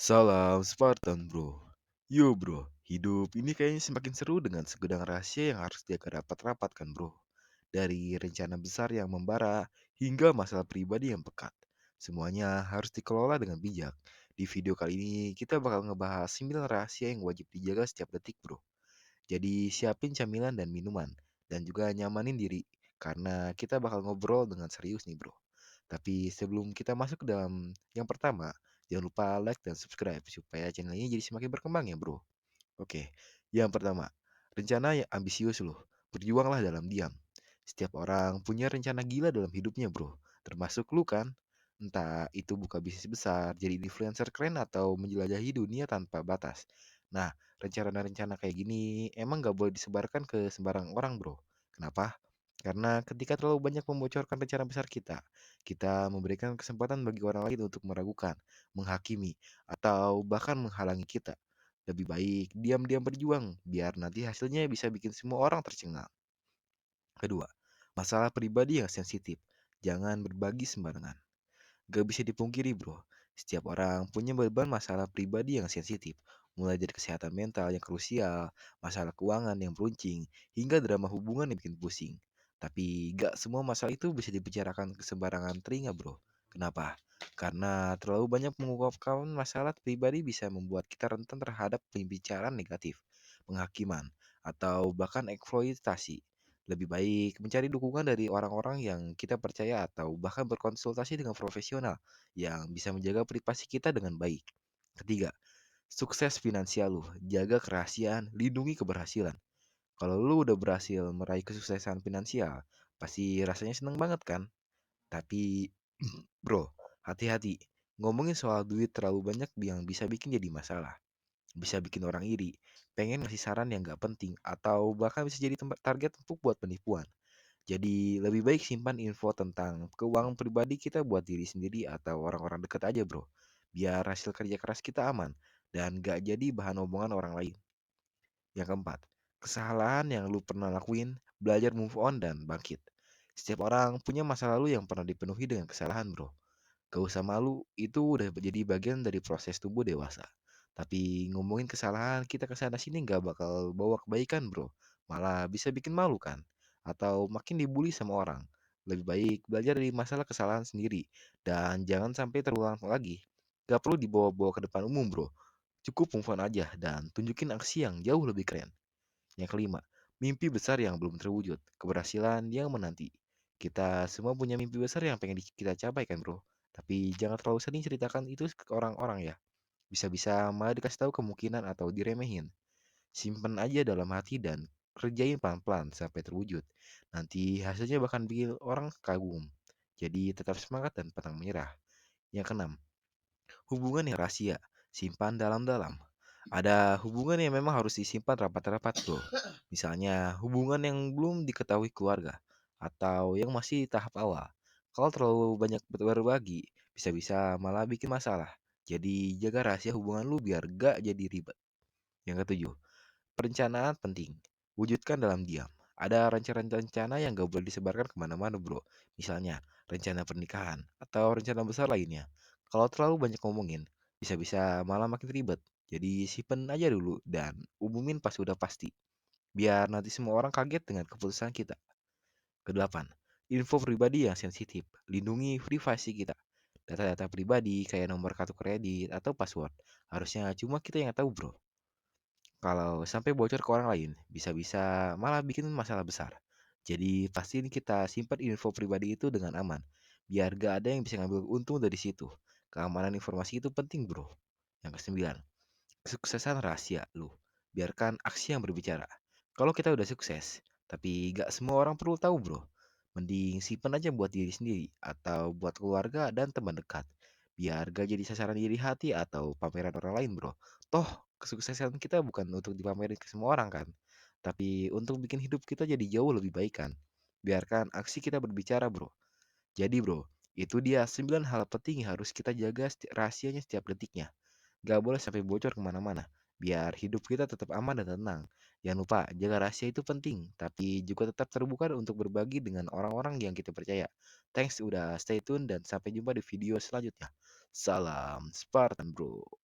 Salam Spartan bro. Yo bro, hidup ini kayaknya semakin seru dengan segudang rahasia yang harus dia rapat-rapat kan bro. Dari rencana besar yang membara hingga masalah pribadi yang pekat. Semuanya harus dikelola dengan bijak. Di video kali ini kita bakal ngebahas 9 rahasia yang wajib dijaga setiap detik bro. Jadi siapin camilan dan minuman. Dan juga nyamanin diri. Karena kita bakal ngobrol dengan serius nih bro. Tapi sebelum kita masuk ke dalam yang pertama, jangan lupa like dan subscribe supaya channel ini jadi semakin berkembang ya bro. Oke, yang pertama, rencana yang ambisius loh. Berjuanglah dalam diam. Setiap orang punya rencana gila dalam hidupnya bro. Termasuk lu kan? Entah itu buka bisnis besar, jadi influencer keren atau menjelajahi dunia tanpa batas. Nah, rencana-rencana kayak gini emang gak boleh disebarkan ke sembarang orang bro. Kenapa? Karena ketika terlalu banyak membocorkan rencana besar kita memberikan kesempatan bagi orang lain untuk meragukan, menghakimi, atau bahkan menghalangi kita. Lebih baik diam-diam berjuang, biar nanti hasilnya bisa bikin semua orang tercengang. Kedua, masalah pribadi yang sensitif. Jangan berbagi sembarangan. Gak bisa dipungkiri bro, setiap orang punya beban masalah pribadi yang sensitif. Mulai dari kesehatan mental yang krusial, masalah keuangan yang meruncing, hingga drama hubungan yang bikin pusing. Tapi gak semua masalah itu bisa dibicarakan ke sembarangan telinga bro. Kenapa? Karena terlalu banyak mengungkapkan masalah pribadi bisa membuat kita rentan terhadap pembicaraan negatif, penghakiman, atau bahkan eksploitasi. Lebih baik mencari dukungan dari orang-orang yang kita percaya atau bahkan berkonsultasi dengan profesional yang bisa menjaga privasi kita dengan baik. Ketiga, sukses finansial lu, jaga kerahasiaan, lindungi keberhasilan. Kalau lu udah berhasil meraih kesuksesan finansial, pasti rasanya seneng banget kan? Tapi, bro, hati-hati. Ngomongin soal duit terlalu banyak yang bisa bikin jadi masalah. Bisa bikin orang iri, pengen ngasih saran yang gak penting, atau bahkan bisa jadi tempat target empuk buat penipuan. Jadi lebih baik simpan info tentang keuangan pribadi kita buat diri sendiri atau orang-orang dekat aja bro. Biar hasil kerja keras kita aman dan gak jadi bahan omongan orang lain. Yang keempat, kesalahan yang lu pernah lakuin, belajar move on dan bangkit. Setiap orang punya masa lalu yang pernah dipenuhi dengan kesalahan bro. Gak usah malu, itu udah jadi bagian dari proses tubuh dewasa. Tapi ngomongin kesalahan kita kesana sini gak bakal bawa kebaikan bro. Malah bisa bikin malu kan? Atau makin dibully sama orang. Lebih baik belajar dari masalah kesalahan sendiri. Dan jangan sampai terulang lagi. Gak perlu dibawa-bawa ke depan umum bro. Cukup move on aja dan tunjukin aksi yang jauh lebih keren. Yang kelima, mimpi besar yang belum terwujud, keberhasilan yang menanti. Kita semua punya mimpi besar yang pengen kita capai kan bro. Tapi jangan terlalu sering ceritakan itu ke orang-orang ya. Bisa-bisa malah dikasih tahu kemungkinan atau diremehin. Simpen aja dalam hati dan kerjain pelan-pelan sampai terwujud. Nanti hasilnya bahkan bikin orang kagum. Jadi tetap semangat dan pantang menyerah. Yang keenam, hubungan yang rahasia, simpan dalam-dalam. Ada hubungan yang memang harus disimpan rapat-rapat bro. Misalnya hubungan yang belum diketahui keluarga atau yang masih tahap awal. Kalau terlalu banyak berbagi, bisa-bisa malah bikin masalah. Jadi jaga rahasia hubungan lu biar gak jadi ribet. Yang ketujuh, perencanaan penting. Wujudkan dalam diam. Ada rencana-rencana yang gak boleh disebarkan kemana-mana bro. Misalnya rencana pernikahan atau rencana besar lainnya. Kalau terlalu banyak ngomongin, bisa-bisa malah makin ribet. Jadi simpen aja dulu dan umumin pas udah pasti. Biar nanti semua orang kaget dengan keputusan kita. Kedelapan, info pribadi yang sensitif. Lindungi privasi kita. Data-data pribadi kayak nomor kartu kredit atau password. Harusnya cuma kita yang tahu bro. Kalau sampai bocor ke orang lain, bisa-bisa malah bikin masalah besar. Jadi pastiin kita simpan info pribadi itu dengan aman, biar gak ada yang bisa ngambil untung dari situ. Keamanan informasi itu penting bro. Yang kesembilan, kesuksesan rahasia lu. Biarkan aksi yang berbicara. Kalau kita udah sukses, tapi gak semua orang perlu tahu bro. Mending simpan aja buat diri sendiri atau buat keluarga dan teman dekat. Biar gak jadi sasaran iri hati atau pameran orang lain bro. Toh kesuksesan kita bukan untuk dipamerin ke semua orang kan. Tapi untuk bikin hidup kita jadi jauh lebih baik kan. Biarkan aksi kita berbicara bro. Jadi bro, itu dia 9 hal penting yang harus kita jaga rahasianya setiap detiknya. Gak boleh sampai bocor kemana-mana. Biar hidup kita tetap aman dan tenang. Jangan lupa, jaga rahasia itu penting. Tapi juga tetap terbuka untuk berbagi dengan orang-orang yang kita percaya. Thanks udah stay tune dan sampai jumpa di video selanjutnya. Salam Spartan bro.